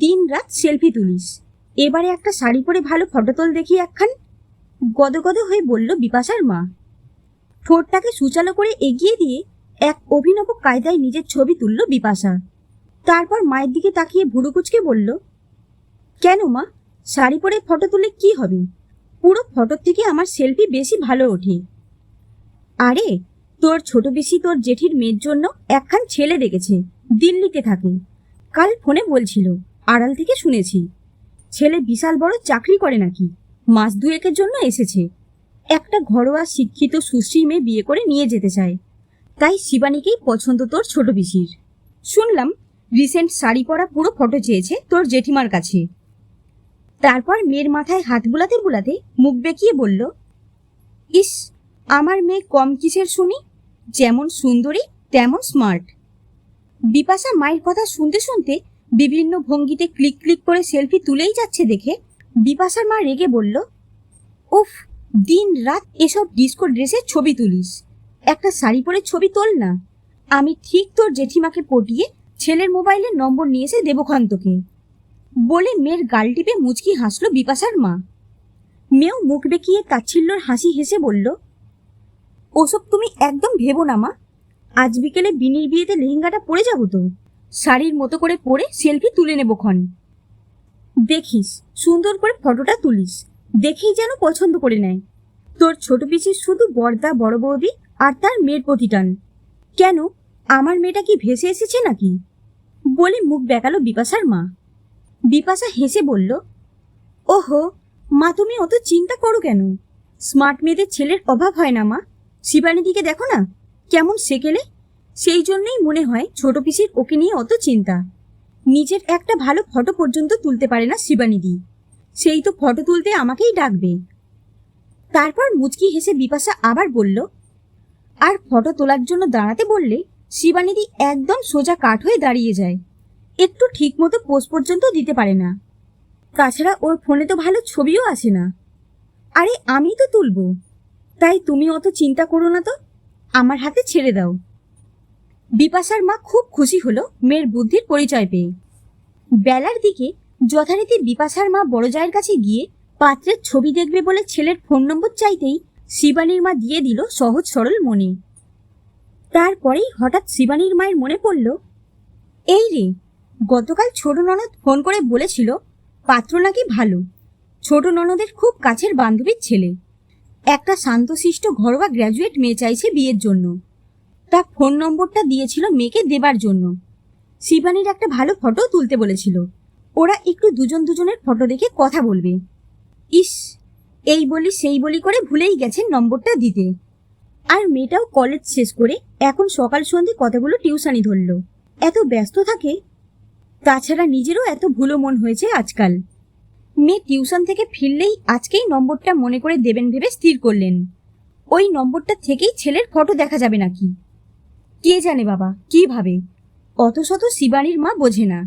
দিন রাত সেলফি তুলিস, এবারে একটা শাড়ি পরে ভালো ফটো তোল দেখি একখান। গদগদ হয়ে বলল বিপাশার মা। ঠোঁটটাকে সুচালো করে এগিয়ে দিয়ে এক অভিনব কায়দায় নিজের ছবি তুলল বিপাশা। তারপর মায়ের দিকে তাকিয়ে ভুরু কুচকে বলল, কেন মা, শাড়ি পরে ফটো তুলে কি হবে? পুরো ফটোর থেকে আমার সেলফি বেশি ভালো ওঠে। আরে, তোর ছোট পিসি তোর জেঠির মেয়ের জন্য একখান ছেলে দেখেছে, দিল্লিতে থাকে। কাল ফোনে বলছিল, আড়াল থেকে শুনেছি। ছেলে বিশাল বড় চাকরি করে নাকি, মাস দুয়েকের জন্য এসেছে। একটা ঘরোয়া শিক্ষিত সুশ্রী মেয়ে বিয়ে করে নিয়ে যেতে চায়, তাই শিবানীকেই পছন্দ তোর ছোট পিসির। শুনলাম রিসেন্ট শাড়ি পরা পুরো ফটো চেয়েছে তোর জেঠিমার কাছে। তারপর মেয়ের মাথায় হাত বুলাতে বুলাতে মুখ বেঁকিয়ে বলল, ইস, আমার মেয়ে কম কিসের শুনি, যেমন সুন্দরী তেমন স্মার্ট। বিপাশা মায়ের কথা শুনতে শুনতে বিভিন্ন ভঙ্গিতে ক্লিক ক্লিক করে সেলফি তুলেই যাচ্ছে দেখে বিপাশার মা রেগে বলল, উফ, দিন রাত এসব ডিস্কো ড্রেসের ছবি তুলিস, একটা শাড়ি পরে ছবি তোল না। আমি ঠিক তোর জেঠিমাকে পটিয়ে ছেলের মোবাইলের নম্বর নিয়ে এসে দেবক্ষণ তোকে। বলে মেয়ের গাল টিপে মুচকি হাসল বিপাশার মা। মেয়েও মুখ বেঁকিয়ে তাচ্ছিল্যর হাসি হেসে বলল, ওসব তুমি একদম ভেবো না মা, আজ বিকেলে বিনির বিয়েতে লেহেঙ্গাটা পরে যাবো তো, শাড়ির মতো করে পরে সেলফি তুলে নেব ক্ষণ। দেখিস সুন্দর করে ফটোটা তুলিস, দেখেই যেন পছন্দ করে নেয়। তোর ছোট পিসির শুধু বড়দা বড় বৌদি আর তার মেয়ের প্রতি টান। কেন, আমার মেয়েটা কি ভেসে এসেছে নাকি? বলে মুখ বেঁকালো বিপাশার মা। বিপাশা হেসে বলল, ওহো মা, তুমি অত চিন্তা করো কেন? স্মার্ট মেয়েদের ছেলের অভাব হয় না মা। শিবানীদিকে দেখো না, কেমন সেকেলে। সেই জন্যই মনে হয় ছোট পিসির ওকে নিয়ে অত চিন্তা। নিজের একটা ভালো ফটো পর্যন্ত তুলতে পারে না শিবানীদি, সেই তো ফটো তুলতে আমাকেই ডাকবে। তারপর মুচকি হেসে বিপাশা আবার বলল, আর ফটো তোলার জন্য দাঁড়াতে বললে শিবানীদি একদম সোজা কাঠ হয়ে দাঁড়িয়ে যায়, একটু ঠিক মতো পোজ পর্যন্ত দিতে পারে না। তাছাড়া ওর ফোনে তো ভালো ছবিও আসে না। আরে আমি তো তুলবো, তাই তুমি অত চিন্তা করো না তো, আমার হাতে ছেড়ে দাও। বিপাশার মা খুব খুশি হলো মেয়ের বুদ্ধির পরিচয় পেয়ে। বেলার দিকে যথারীতি বিপাশার মা বড় জায়ের কাছে গিয়ে পাত্রের ছবি দেখবে বলে ছেলের ফোন নম্বর চাইতেই শিবানীর মা দিয়ে দিল সহজ সরল মনে। তারপরেই হঠাৎ শিবানীর মায়ের মনে পড়ল, এই রে, গতকাল ছোট ননদ ফোন করে বলেছিল পাত্র নাকি ভালো, ছোট ননদের খুব কাছের বান্ধবীর ছেলে, একটা শান্তশিষ্ট ঘরোয়া গ্র্যাজুয়েট মেয়ে চাইছে বিয়ের জন্য। তা ফোন নম্বরটা দিয়েছিল মেয়েকে দেবার জন্য। শিবানীর একটা ভালো ফটো তুলতে বলেছিল, ওরা একটু দুজন দুজনের ফটো দেখে কথা বলবে। ইস, এই বলি সেই বলি করে ভুলেই গেছেন নম্বরটা দিতে। আর মেয়েটাও কলেজ শেষ করে এখন সকাল সন্ধে কতগুলো টিউশনি ধরল, এত ব্যস্ত থাকে। তাছাড়া নিজেরও এত ভুলো মন হয়েছে আজকাল। মেয়ে টিউশন থেকে ফিরলেই আজকেই নম্বরটা মনে করে দেবেন ভেবে স্থির করলেন। ওই নম্বরটা থেকেই ছেলের ফটো দেখা যাবে নাকি কে জানে বাবা কিভাবে, অত শত শিবানীর মা বোঝে না।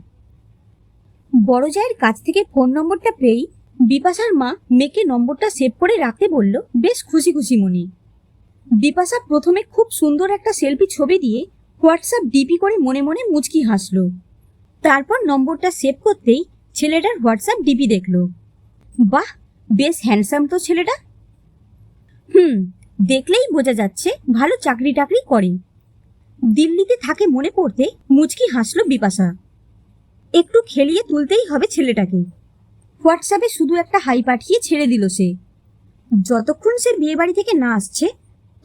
বড় জায়ের কাছ থেকে ফোন নম্বরটা পেয়েই বিপাশার মা মেয়েকে নম্বরটা সেভ করে রাখতে বলল বেশ খুশি খুশি মনে। বিপাশা প্রথমে খুব সুন্দর একটা সেলফি ছবি দিয়ে হোয়াটসঅ্যাপ ডিপি করে মনে মনে মুচকি হাসল। তারপর নম্বরটা সেভ করতেই ছেলেটার হোয়াটসঅ্যাপ ডিপি দেখল। বাহ, বেশ হ্যান্ডসাম তো ছেলেটা। দেখলেই বোঝা যাচ্ছে ভালো চাকরি টাকরি করে, দিল্লিতে থাকে মনে পড়তে মুচকি হাসল বিপাশা। একটু খেলিয়ে তুলতেই হবে ছেলেটাকে। হোয়াটসঅ্যাপে শুধু একটা হাই পাঠিয়ে ছেড়ে দিল সে। যতক্ষণ সে বিয়ে বাড়ি থেকে না আসছে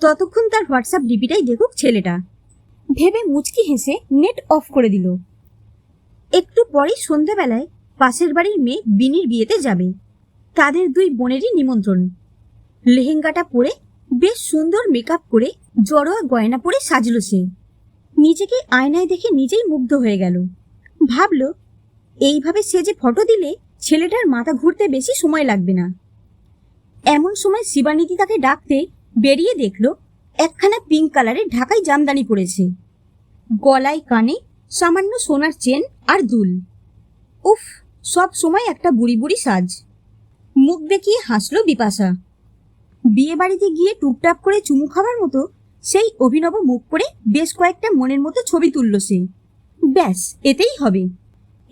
ততক্ষণ তার হোয়াটসঅ্যাপ ডিপিটাই দেখুক ছেলেটা, ভেবে মুচকি হেসে নেট অফ করে দিল। একটু পরেই সন্ধ্যাবেলায় পাশের বাড়ির মেয়ে বিনির বিয়েতে যাবে। তাদের দুই বোনেরই নিমন্ত্রণ। লেহেঙ্গাটা পরে বেশ সুন্দর মেকআপ করে জড়োয়া গয়না পরে সাজল সে। নিজেকে আয়নায় দেখে নিজেই মুগ্ধ হয়ে গেল। ভাবল, এইভাবে সেজে ফটো দিলে ছেলেটার মাথা ঘুরতে বেশি সময় লাগবে না। এমন সময় শিবানীদি তাকে ডাকতে বেরিয়ে দেখল একখানা পিঙ্ক কালারের ঢাকাই জামদানি পরেছে, গলায় কানে সামান্য সোনার চেন আর দুল। উফ, সব সময় একটা বুড়ি বুড়ি সাজ। মুখ বেঁকিয়ে হাসল বিপাশা। বিয়ে বাড়িতে গিয়ে টুপটাপ করে চুমু খাবার মতো সেই অভিনব মুখ করে বেশ কয়েকটা মনের মতো ছবি তুলল সে। ব্যাস, এতেই হবে।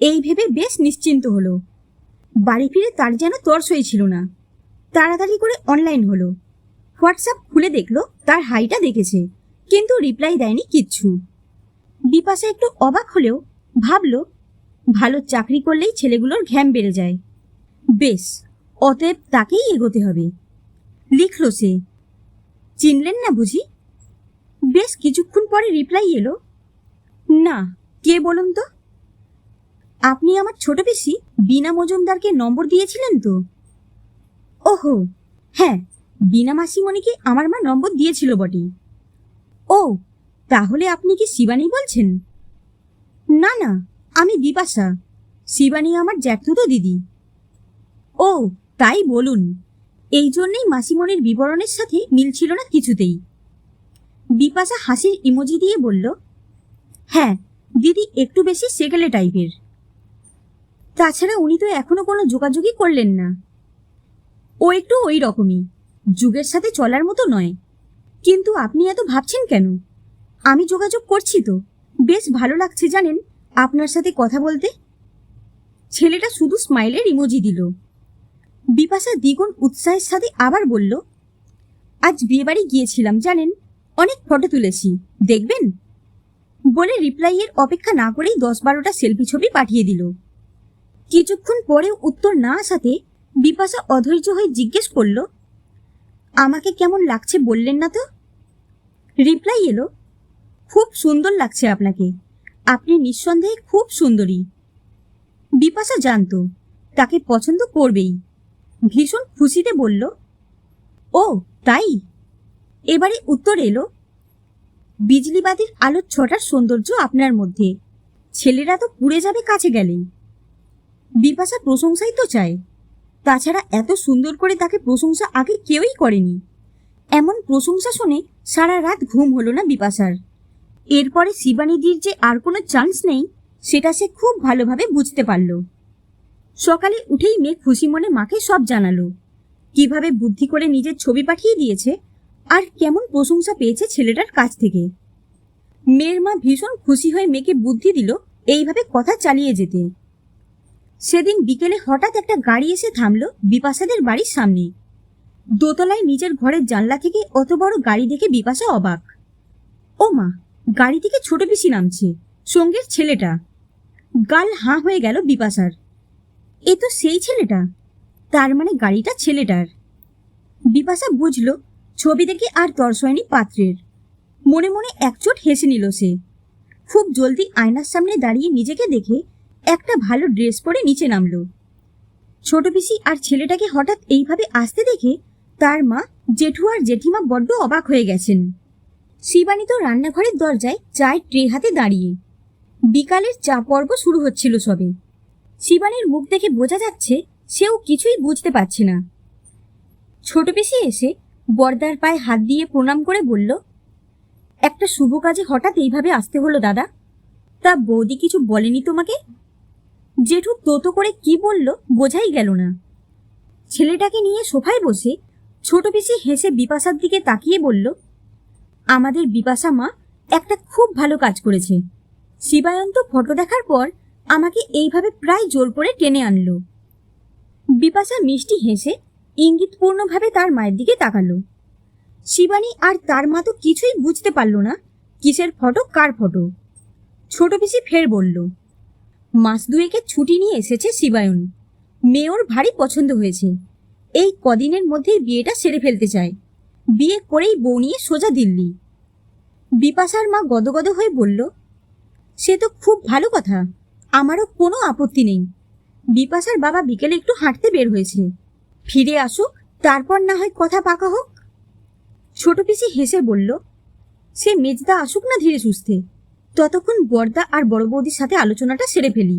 এই ভেবে বেশ নিশ্চিন্ত হলো। বাড়ি ফিরে তার যেন তর সইছিল না। তাড়াতাড়ি করে অনলাইন হলো। হোয়াটসঅ্যাপ খুলে দেখলো তার হাইটা দেখেছে, কিন্তু রিপ্লাই দেয়নি কিচ্ছু। বিপাশা একটু অবাক হলেও ভাবলো, ভালো চাকরি করলেই ছেলেগুলোর ঘ্যাম বেড়ে যায়। বেশ, অতএব তাকেই এগোতে হবে। লিখল সে, চিনলেন না বুঝি? বেশ কিছুক্ষণ পরে রিপ্লাই এলো, না, কে বলুন তো? আপনি আমার ছোট পিসি বীণা মজুমদারকে নম্বর দিয়েছিলেন তো? ওহো হ্যাঁ, বীণা মাসিমণিকে আমার মা নম্বর দিয়েছিল বটে। ও, তাহলে আপনি কি শিবানী বলছেন? না না, আমি বিপাশা। শিবানী আমার জ্যাঠতুতো দিদি। ও, তাই বলুন। এই জন্যই মাসিমণির বিবরণের সাথে মিলছিল না কিছুতেই। বিপাশা হাসির ইমোজি দিয়ে বলল, হ্যাঁ, দিদি একটু বেশি সেকেলে টাইপের। তাছাড়া উনি তো এখনো কোনো যোগাযোগই করলেন না। ও একটু ওই রকমই, যুগের সাথে চলার মতো নয়। কিন্তু আপনি এত ভাবছেন কেন? আমি যোগাযোগ করছি তো, বেশ ভালো লাগছে জানেন আপনার সাথে কথা বলতে। ছেলেটা শুধু স্মাইলের ইমোজি দিল। বিপাশা দ্বিগুণ উৎসাহের সাথে আবার বলল, আজ বিয়েবাড়ি গিয়েছিলাম জানেন, অনেক ফটো তুলেছি, দেখবেন? বলে রিপ্লাইয়ের অপেক্ষা না করেই 10-12টা সেলফি ছবি পাঠিয়ে দিল। কিছুক্ষণ পরেও উত্তর না আসাতে বিপাশা অধৈর্য হয়ে জিজ্ঞেস করল, আমাকে কেমন লাগছে বললেন না তো? রিপ্লাই এলো, খুব সুন্দর লাগছে আপনাকে, আপনি নিঃসন্দেহে খুব সুন্দরী। বিপাশা জানত তাকে পছন্দ করবেই। ভীষণ খুশিতে বলল, ও তাই? এবারে উত্তর এলো, বিজলিবাতির আলোর ছটার সৌন্দর্য আপনার মধ্যে, ছেলেরা তো পুড়ে যাবে কাছে গেলেই। বিপাশা প্রশংসাই তো চায়, তাছাড়া এত সুন্দর করে তাকে প্রশংসা আগে কেউই করেনি। এমন প্রশংসা শুনে সারা রাত ঘুম হলো না বিপাশার। এরপরে শিবানীদির যে আর কোনো চান্স নেই সেটা সে খুব ভালোভাবে বুঝতে পারল। সকালে উঠেই মেয়ে খুশি মনে মাকে সব জানালো, কিভাবে বুদ্ধি করে নিজের ছবি পাঠিয়ে দিয়েছে আর কেমন প্রশংসা পেয়েছে ছেলেটার কাছ থেকে। মেয়ের মা ভীষণ খুশি হয়ে মেয়েকে বুদ্ধি দিল এইভাবে কথা চালিয়ে যেতে। সেদিন বিকেলে হঠাৎ একটা গাড়ি এসে থামল বিপাশাদের বাড়ির সামনে। দোতলায় নিজের ঘরের জানলা থেকে অত বড় গাড়ি দেখে বিপাশা অবাক। ও মা, গাড়ি থেকে ছোট পিসি নামছে, সঙ্গের ছেলেটা। গাল হাঁ হয়ে গেল বিপাশার। এ তো সেই ছেলেটা, তার মানে গাড়িটা ছেলেটার। বিপাশা বুঝল ছবি দেখে আর তর্স হয়নি পাত্রের। মনে মনে একচোট হেসে নিল সে। খুব জলদি আয়নার সামনে দাঁড়িয়ে নিজেকে দেখে একটা ভালো ড্রেস পরে নিচে নামল। ছোট পিসি আর ছেলেটাকে হঠাৎ এইভাবে আসতে দেখে তার মা, জেঠু আর জেঠিমা বড্ড অবাক হয়ে গেছেন। শিবানী তো রান্নাঘরের দরজায় চায়ের ট্রে হাতে দাঁড়িয়ে। বিকালের চা পর্ব শুরু হচ্ছিল সবে। শিবানীর মুখ দেখে বোঝা যাচ্ছে সেও কিছুই বুঝতে পারছে না। ছোট পিসি এসে বর্দার পায়ে হাত দিয়ে প্রণাম করে বলল, একটা শুভ কাজে হঠাৎ এইভাবে আসতে হলো দাদা, তা বৌদি কিছু বলেনি তোমাকে? জেঠু তোতো করে কি বলল বোঝাই গেল না। ছেলেটাকে নিয়ে সোফায় বসে ছোট পিসি হেসে বিপাশার দিকে তাকিয়ে বলল, আমাদের বিপাশা মা একটা খুব ভালো কাজ করেছে। শিবায়ন্ত ফটো দেখার পর আমাকে এইভাবে প্রায় জোর করে টেনে আনলো। বিপাশা মিষ্টি হেসে ইঙ্গিতপূর্ণভাবে তার মায়ের দিকে তাকালো। শিবানী আর তার মা তো কিছুই বুঝতে পারল না কিসের ফটো কার ফটো। ছোট পিসি ফের বলল, মাস দুয়েকের ছুটি নিয়ে এসেছে শিবায়ন, মেয়ে ওর ভারী পছন্দ হয়েছে। এই কদিনের মধ্যেই বিয়েটা সেরে ফেলতে চায়, বিয়ে করেই বউ নিয়ে সোজা দিল্লি। বিপাশার মা গদগদ হয়ে বলল, সে তো খুব ভালো কথা, আমারও কোনো আপত্তি নেই। বিপাশার বাবা বিকেলে একটু হাঁটতে বের হয়েছে, ফিরে আসুক, তারপর না হয় কথা পাকা হোক। ছোট পিসি হেসে বলল, সে মেজদা আসুক না ধীরে সুস্থে, ততক্ষণ বর্দা আর বড় বৌদির সাথে আলোচনাটা সেরে ফেলি।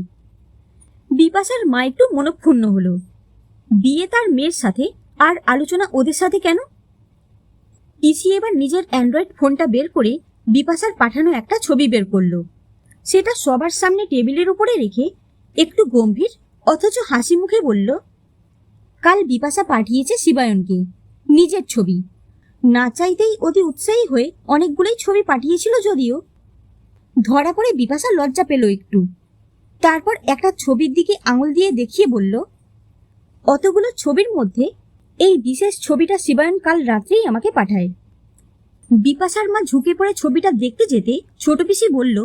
বিপাশার মা একটু মনক্ষুণ্ণ হলো। বিয়ে তার মেয়ের সাথে, আর আলোচনা ওদের সাথে কেন? পিসি এবার নিজের অ্যান্ড্রয়েড ফোনটা বের করে বিপাশার পাঠানো একটা ছবি বের করলো। সেটা সবার সামনে টেবিলের উপরে রেখে একটু গম্ভীর অথচ হাসি মুখে বলল, কাল বিপাশা পাঠিয়েছে শিবায়নকে নিজের ছবি। না চাইতেই অতি উৎসাহী হয়ে অনেকগুলোই ছবি পাঠিয়েছিল, যদিও ধরা পড়ে বিপাশা লজ্জা পেল একটু। তারপর একটা ছবির দিকে আঙুল দিয়ে দেখিয়ে বলল, অতগুলো ছবির মধ্যে এই বিশেষ ছবিটা শিবায়ন কাল রাত্রেই আমাকে পাঠায়। বিপাশার মা ঝুঁকে পড়ে ছবিটা দেখতে যেতে ছোট পিসি বলল,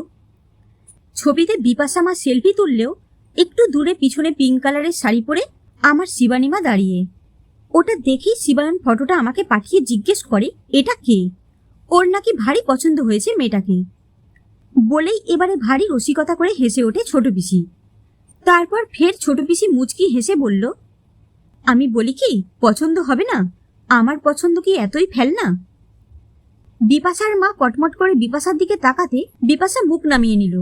ছবিতে বিপাশা মা সেলফি তুললেও একটু দূরে পিছনে পিঙ্ক কালারের শাড়ি পরে আমার শিবানীমা দাঁড়িয়ে। ওটা দেখেই শিবায়ন ফটোটা আমাকে পাঠিয়ে জিজ্ঞেস করে এটা কে, ওর নাকি ভারী পছন্দ হয়েছে মেয়েটাকে। বলেই এবারে ভারী রসিকতা করে হেসে ওঠে ছোট পিসি। তারপর ফের ছোট পিসি মুচকি হেসে বলল, আমি বলি কি পছন্দ হবে না? আমার পছন্দ কি এতই ফেল না? বিপাশার মা কটমট করে বিপাশার দিকে তাকাতে বিপাশা মুখ নামিয়ে নিল।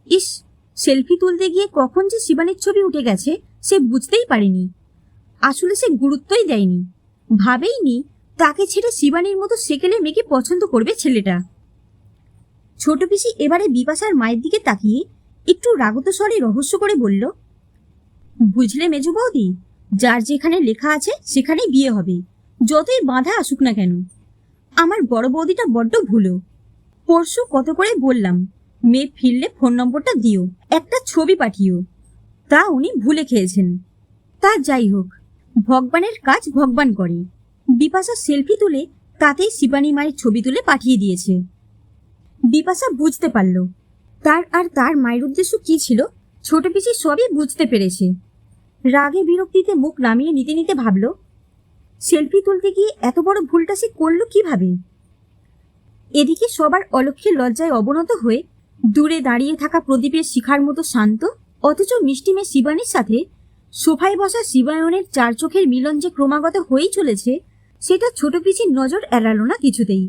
ইস, সেলফি তুলতে গিয়ে কখন যে শিবানীর ছবি উঠে গেছে সে বুঝতেই পারেনি। আসলে সে গুরুত্বই দেয়নি, ভাবেইনি তাকে ছেড়ে শিবানীর মতো সেকেলে মেয়েকে পছন্দ করবে ছেলেটা। ছোট পিসি এবারে বিপাশার মায়ের দিকে তাকিয়ে একটু রাগত স্বরে রহস্য করে বলল, বুঝলে মেজু বৌদি, যার যেখানে লেখা আছে সেখানেই বিয়ে হবে, যতই বাধা আসুক না কেন। আমার বড় বৌদিটা বড্ড ভুলো। পরশু কত করে বললাম মেয়ে ফিরলে ফোন নম্বরটা দিও, একটা ছবি পাঠিও, তা উনি ভুলে খেয়েছেন। তা যাই হোক, ভগবানের কাজ ভগবান করে। বিপাশা সেলফি তুলে তাতেই শিবানী মায়ের ছবি তুলে পাঠিয়ে দিয়েছে। বিপাশা বুঝতে পারল তার আর তার মায়ের উদ্দেশ্য কি ছিল। ছোট পিসি সবই বুঝতে পেরেছে। রাগে বিরক্তিতে মুখ নামিয়ে নিতে নিতে ভাবল, সেলফি তুলতে গিয়ে এত বড় ভুলটা সে করল কিভাবে। এদিকে সবার অলক্ষ্যে লজ্জায় অবনত হয়ে দূরে দাঁড়িয়ে থাকা প্রদীপের শিখার মতো শান্ত অথচ মিষ্টি মেয়ে শিবানীর সাথে সোফায় বসা শিবায়নের চার চোখের মিলন যে ক্রমাগত হয়েই চলেছে সেটা ছোট পিসির নজর এড়ালো না কিছুতেই।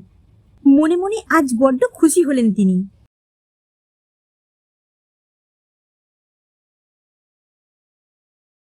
মনে মনে আজ বড্ড খুশি হলেন তিনি।